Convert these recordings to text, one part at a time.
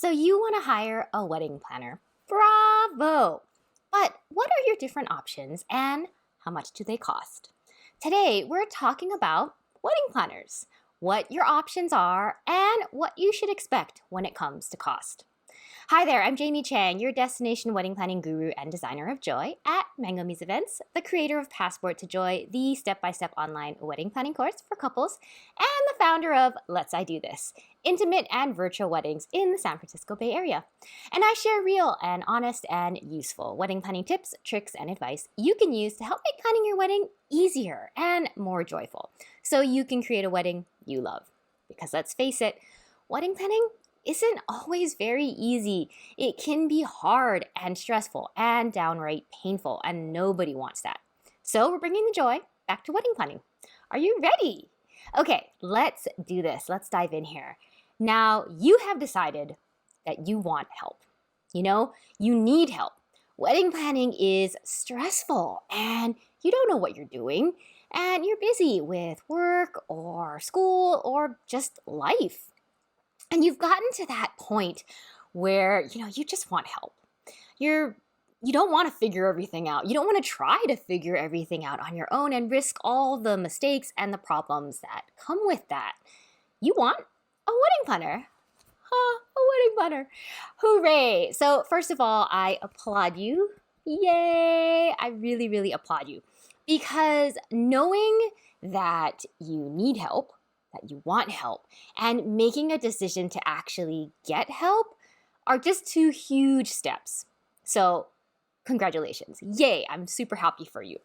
So you want to hire a wedding planner. Bravo! But what are your different options and how much do they cost? Today, we're talking about wedding planners, what your options are, and what you should expect when it comes to cost. Hi there, I'm Jamie Chang, your destination wedding planning guru and designer of joy at Mango Me's Events, the creator of Passport to Joy, the step-by-step online wedding planning course for couples, and the founder of Let's I Do This, intimate and virtual weddings in the San Francisco Bay Area. And I share real and honest and useful wedding planning tips, tricks, and advice you can use to help make planning your wedding easier and more joyful, so you can create a wedding you love. Because let's face it, wedding planning isn't always very easy. It can be hard and stressful and downright painful, and nobody wants that. So we're bringing the joy back to wedding planning. Are you ready? Okay, let's do this. Let's dive in here. Now, you have decided that you want help. You need help. Wedding planning is stressful and you don't know what you're doing, and you're busy with work or school or just life. And you've gotten to that point where, you just want help. You don't want to figure everything out. You don't want to try to figure everything out on your own and risk all the mistakes and the problems that come with that. You want a wedding planner. A wedding planner. Hooray. So first of all, I applaud you. Yay. I really, really applaud you. Because knowing that you need help, that you want help, and making a decision to actually get help are just two huge steps. So congratulations. Yay, I'm super happy for you.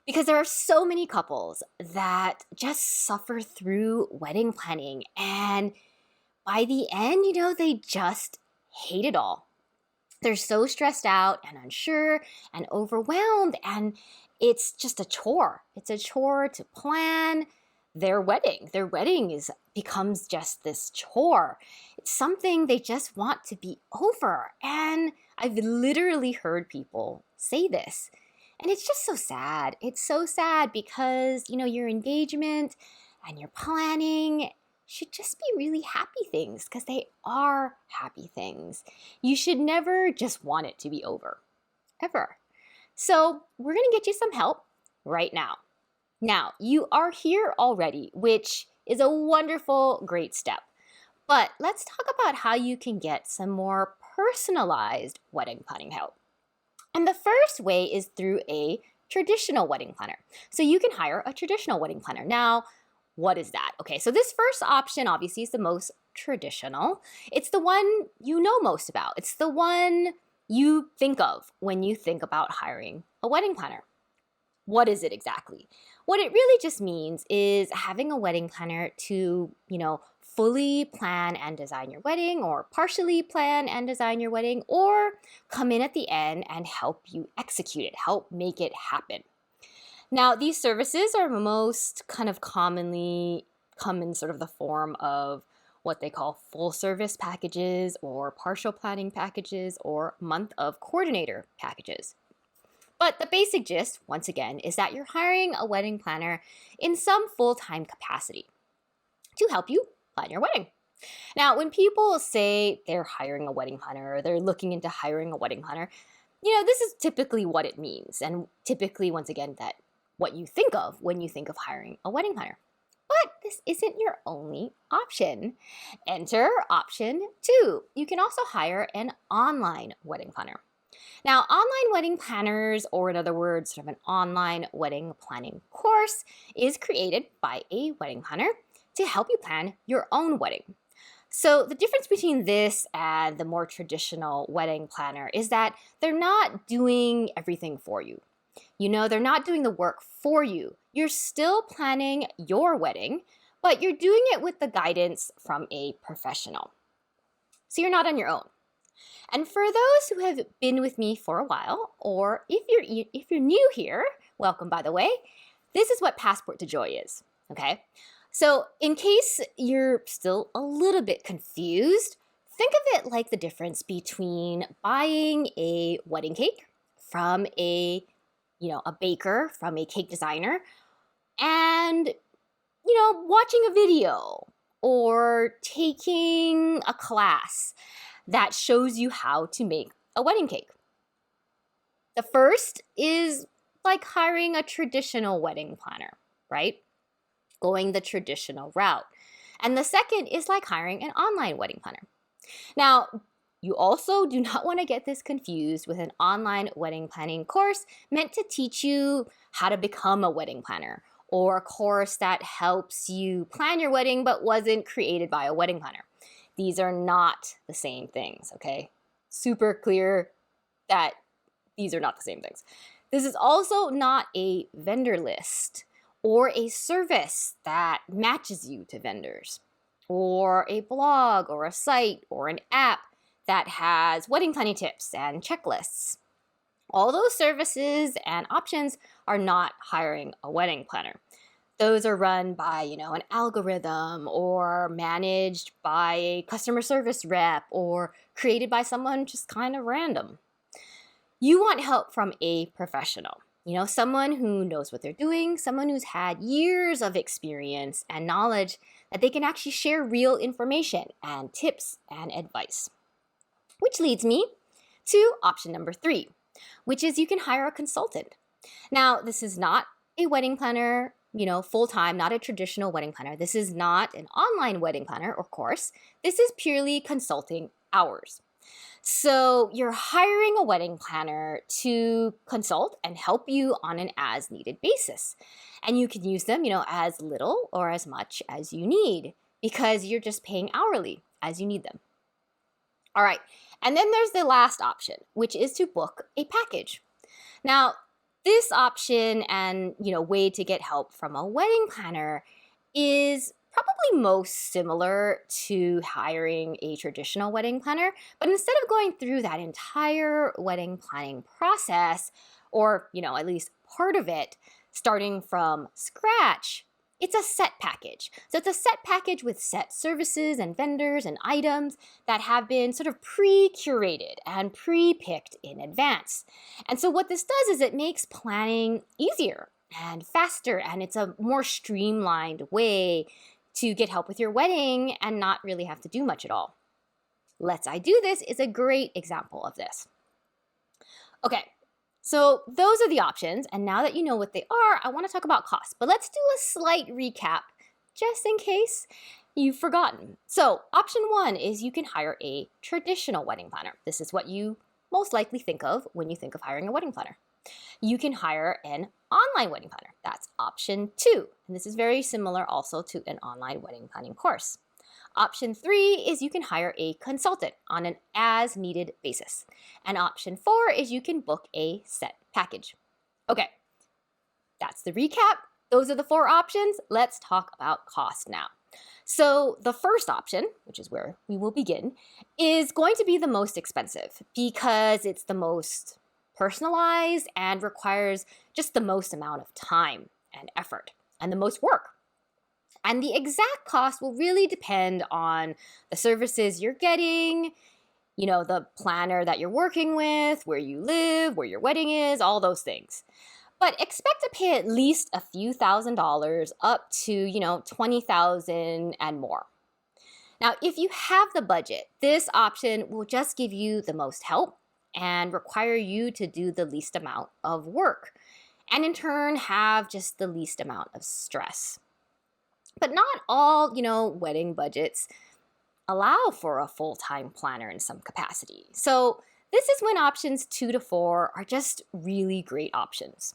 Because there are so many couples that just suffer through wedding planning, and by the end, they just hate it all. They're so stressed out and unsure and overwhelmed, and it's just a chore. It's a chore to plan their wedding. Their wedding becomes just this chore. It's something they just want to be over. And I've literally heard people say this. And it's just so sad. It's so sad because, your engagement and your planning should just be really happy things, because they are happy things. You should never just want it to be over, ever. So we're going to get you some help right now. Now, you are here already, which is a wonderful, great step. But let's talk about how you can get some more personalized wedding planning help. And the first way is through a traditional wedding planner. So you can hire a traditional wedding planner. Now, what is that? Okay, so this first option obviously is the most traditional. It's the one you know most about. It's the one you think of when you think about hiring a wedding planner. What is it exactly? What it really just means is having a wedding planner to, fully plan and design your wedding, or partially plan and design your wedding, or come in at the end and help you execute it, help make it happen. Now, these services are most kind of commonly come in sort of the form of what they call full service packages, or partial planning packages, or month of coordinator packages. But the basic gist, once again, is that you're hiring a wedding planner in some full-time capacity to help you plan your wedding. Now, when people say they're hiring a wedding planner, or they're looking into hiring a wedding planner, this is typically what it means. And typically, once again, that what you think of when you think of hiring a wedding planner. But this isn't your only option. Enter option 2. You can also hire an online wedding planner. Now, online wedding planners, or in other words, sort of an online wedding planning course, is created by a wedding planner to help you plan your own wedding. So the difference between this and the more traditional wedding planner is that they're not doing everything for you. They're not doing the work for you. You're still planning your wedding, but you're doing it with the guidance from a professional. So you're not on your own. And for those who have been with me for a while, or if you're new here, welcome, by the way, this is what Passport to Joy is, okay? So in case you're still a little bit confused, think of it like the difference between buying a wedding cake from a baker, from a cake designer, and, watching a video or taking a class. that shows you how to make a wedding cake. The first is like hiring a traditional wedding planner, right? Going the traditional route. And the second is like hiring an online wedding planner. Now, you also do not want to get this confused with an online wedding planning course meant to teach you how to become a wedding planner, or a course that helps you plan your wedding but wasn't created by a wedding planner. These are not the same things, okay? Super clear that these are not the same things. This is also not a vendor list or a service that matches you to vendors, or a blog or a site or an app that has wedding planning tips and checklists. All those services and options are not hiring a wedding planner. Those are run by, an algorithm, or managed by a customer service rep, or created by someone just kind of random. You want help from a professional, someone who knows what they're doing, someone who's had years of experience and knowledge that they can actually share real information and tips and advice. Which leads me to option number 3, which is you can hire a consultant. Now, this is not a wedding planner, full-time, not a traditional wedding planner. This is not an online wedding planner or course. This is purely consulting hours. So you're hiring a wedding planner to consult and help you on an as-needed basis. And you can use them, as little or as much as you need, because you're just paying hourly as you need them. All right. And then there's the last option, which is to book a package. Now, this option and, way to get help from a wedding planner is probably most similar to hiring a traditional wedding planner, but instead of going through that entire wedding planning process, or, at least part of it, starting from scratch, it's a set package. So it's a set package with set services and vendors and items that have been sort of pre-curated and pre-picked in advance. And so what this does is it makes planning easier and faster, and it's a more streamlined way to get help with your wedding and not really have to do much at all. Let's I Do This is a great example of this. Okay. So those are the options, and now that you know what they are, I want to talk about cost. But let's do a slight recap, just in case you've forgotten. So option 1 is you can hire a traditional wedding planner. This is what you most likely think of when you think of hiring a wedding planner. You can hire an online wedding planner. That's option 2. And this is very similar also to an online wedding planning course. Option 3 is you can hire a consultant on an as-needed basis. And option 4 is you can book a set package. Okay, that's the recap. Those are the 4 options. Let's talk about cost now. So the first option, which is where we will begin, is going to be the most expensive because it's the most personalized and requires just the most amount of time and effort and the most work. And the exact cost will really depend on the services you're getting, the planner that you're working with, where you live, where your wedding is, all those things. But expect to pay at least a few $1,000s up to, $20,000 and more. Now, if you have the budget, this option will just give you the most help and require you to do the least amount of work, and in turn have just the least amount of stress. But not all, wedding budgets allow for a full-time planner in some capacity. So this is when options 2 to 4 are just really great options.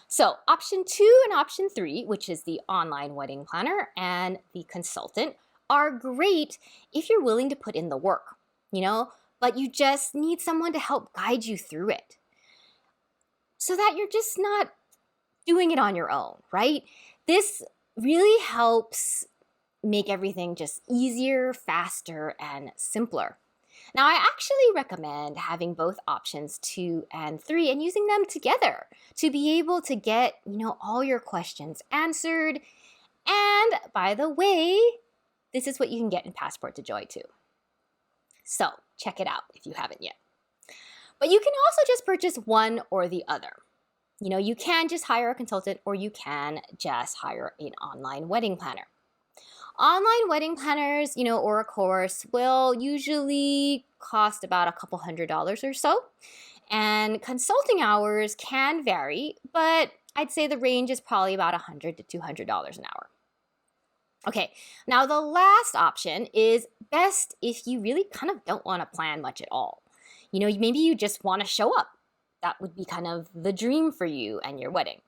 So option 2 and option 3, which is the online wedding planner and the consultant, are great if you're willing to put in the work, but you just need someone to help guide you through it so that you're just not doing it on your own, right? This really helps make everything just easier, faster, and simpler. Now, I actually recommend having both options 2 and 3 and using them together to be able to get, all your questions answered. And by the way, this is what you can get in Passport to Joy too. So check it out if you haven't yet. But you can also just purchase one or the other. You can just hire a consultant or you can just hire an online wedding planner. Online wedding planners, or a course will usually cost about a couple $100s or so. And consulting hours can vary, but I'd say the range is probably about $100 to $200 an hour. Okay, now the last option is best if you really kind of don't want to plan much at all. Maybe you just want to show up. That would be kind of the dream for you and your wedding.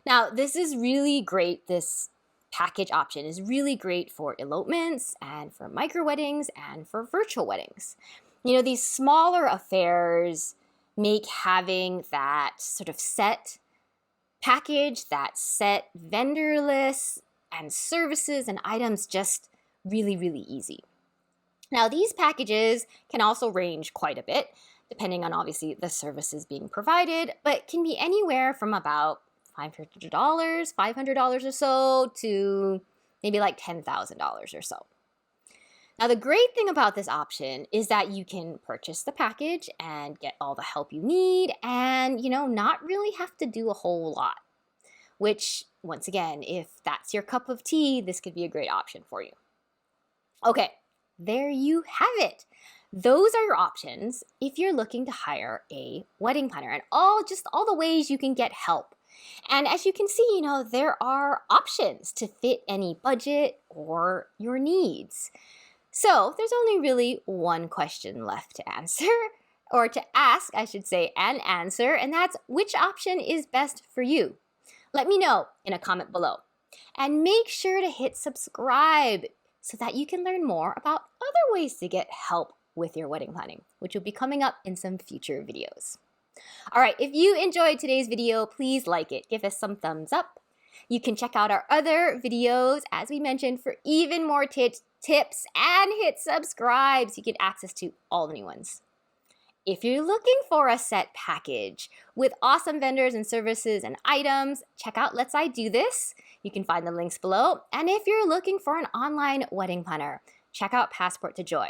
Now, this is really great. This package option is really great for elopements and for micro weddings and for virtual weddings. These smaller affairs make having that sort of set package, that set vendor list and services and items just really, really easy. Now, these packages can also range quite a bit, depending on obviously the services being provided, but can be anywhere from about $500, $500 or so to maybe like $10,000 or so. Now, the great thing about this option is that you can purchase the package and get all the help you need and, not really have to do a whole lot, which, once again, if that's your cup of tea, this could be a great option for you. Okay, there you have it. Those are your options if you're looking to hire a wedding planner and all the ways you can get help. And as you can see, there are options to fit any budget or your needs. So there's only really one question left to answer, or to ask, I should say, and answer, and that's which option is best for you? Let me know in a comment below. And make sure to hit subscribe so that you can learn more about other ways to get help with your wedding planning, which will be coming up in some future videos. All right, if you enjoyed today's video, please like it. Give us some thumbs up. You can check out our other videos, as we mentioned, for even more tips, and hit subscribe so you get access to all the new ones. If you're looking for a set package with awesome vendors and services and items, check out Let's I Do This. You can find the links below. And if you're looking for an online wedding planner, check out Passport to Joy.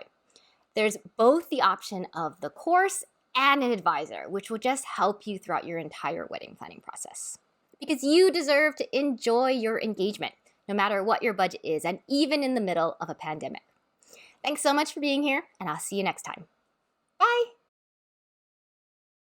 There's both the option of the course and an advisor, which will just help you throughout your entire wedding planning process. Because you deserve to enjoy your engagement, no matter what your budget is, and even in the middle of a pandemic. Thanks so much for being here, and I'll see you next time. Bye!